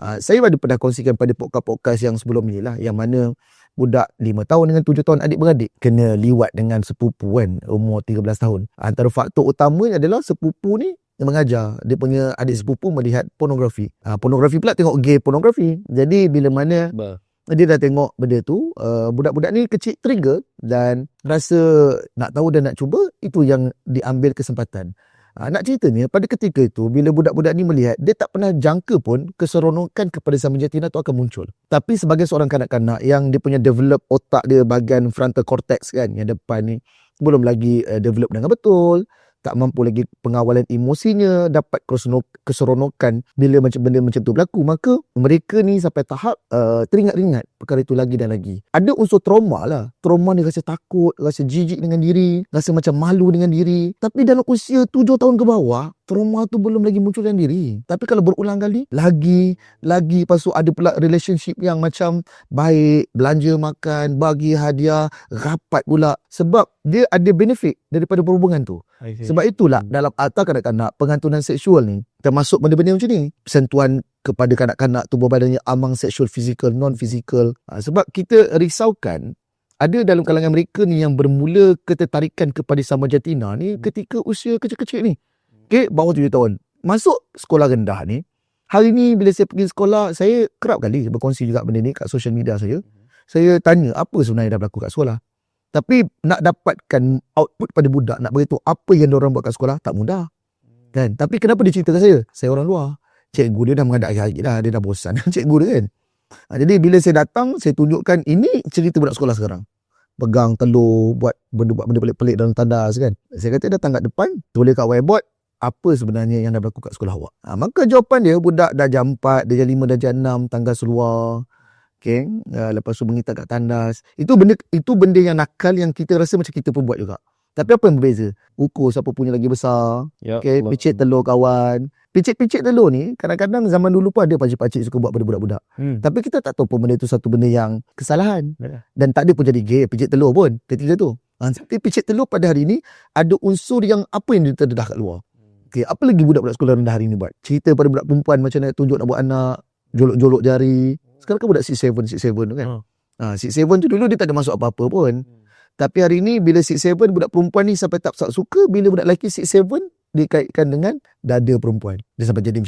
Saya ada pernah kongsikan pada podcast-podcast yang sebelum ni lah, yang mana budak 5 tahun dengan 7 tahun adik-beradik kena liwat dengan sepupu kan, umur 13 tahun. Antara faktor utamanya adalah sepupu ni yang mengajar dia punya adik sepupu melihat pornografi. Pornografi pula tengok gay pornografi. Jadi bila mana dia dah tengok benda tu, budak-budak ni kecil trigger dan rasa nak tahu dan nak cuba, itu yang diambil kesempatan. Nak ceritanya, pada ketika itu, bila budak-budak ni melihat, dia tak pernah jangka pun keseronokan kepada Sama Jatina tu akan muncul. Tapi sebagai seorang kanak-kanak yang dia punya develop otak dia bahagian frontal cortex kan, yang depan ni, belum lagi develop dengan betul, tak mampu lagi pengawalan emosinya, dapat keseronokan bila macam benda macam tu berlaku, maka mereka ni sampai tahap teringat-ingat perkara itu lagi dan lagi. Ada unsur trauma lah. Trauma ni rasa takut, rasa jijik dengan diri, rasa macam malu dengan diri. Tapi dalam usia 7 tahun ke bawah, trauma tu belum lagi muncul dalam diri. Tapi kalau berulang kali, lagi, lepas tu ada pula relationship yang macam baik, belanja makan, bagi hadiah, rapat pula. Sebab dia ada benefit daripada perhubungan tu. Sebab itulah dalam atas kanak-kanak, pengantunan seksual ni termasuk benda-benda macam ni. Sentuhan kepada kanak-kanak, tubuh badannya, amang seksual, fizikal, non-fizikal. Sebab kita risaukan ada dalam kalangan mereka ni yang bermula ketertarikan kepada Sama Jatina ni ketika usia kecil-kecil ni. Okay, bawah 7 tahun. Masuk sekolah rendah ni. Hari ni bila saya pergi sekolah, saya kerap kali berkongsi juga benda ni kat social media saya. Saya tanya apa sebenarnya dah berlaku kat sekolah. Tapi nak dapatkan output pada budak, nak beritahu apa yang diorang buat kat sekolah, tak mudah. Kan? Tapi kenapa dia cerita kat saya? Saya orang luar. Cikgu dia dah mengadap hari dah. Dia dah bosan cikgu dia kan. Jadi bila saya datang, saya tunjukkan ini cerita budak sekolah sekarang. Pegang telur, buat benda pelik-pelik dalam tandas kan. Saya kata datang kat depan, tulis kat whiteboard, apa sebenarnya yang dah berlaku kat sekolah awak. Maka jawapan dia, budak dah jam 4, dia jam 5, dah jam 6, tangga seluar. Okay. Lepas tu mengitak kat tandas. Itu benda yang nakal yang kita rasa macam kita pun buat juga. Tapi apa yang berbeza? Ukur siapa punya lagi besar. Okay. Picit telur kawan. Picit-picit telur ni, kadang-kadang zaman dulu pun ada pakcik-pakcik suka buat pada budak-budak. Tapi kita tak tahu pun benda tu satu benda yang kesalahan. Dan tak ada pun jadi gay, picit telur pun. Ketika tu. Tapi picit telur pada hari ni, ada unsur yang apa yang terdedah kat luar. Okay. Apa lagi budak-budak sekolah rendah hari ni buat? Cerita pada budak perempuan macam nak tunjuk nak buat anak, jolok-jolok jari. Sekarang kan budak 6'7 tu kan. 6'7 tu dulu dia tak ada masuk apa-apa pun. Tapi hari ni bila 6'7 budak perempuan ni sampai tak suka bila budak lelaki 6'7 dikaitkan dengan dada perempuan. Dia sampai jadi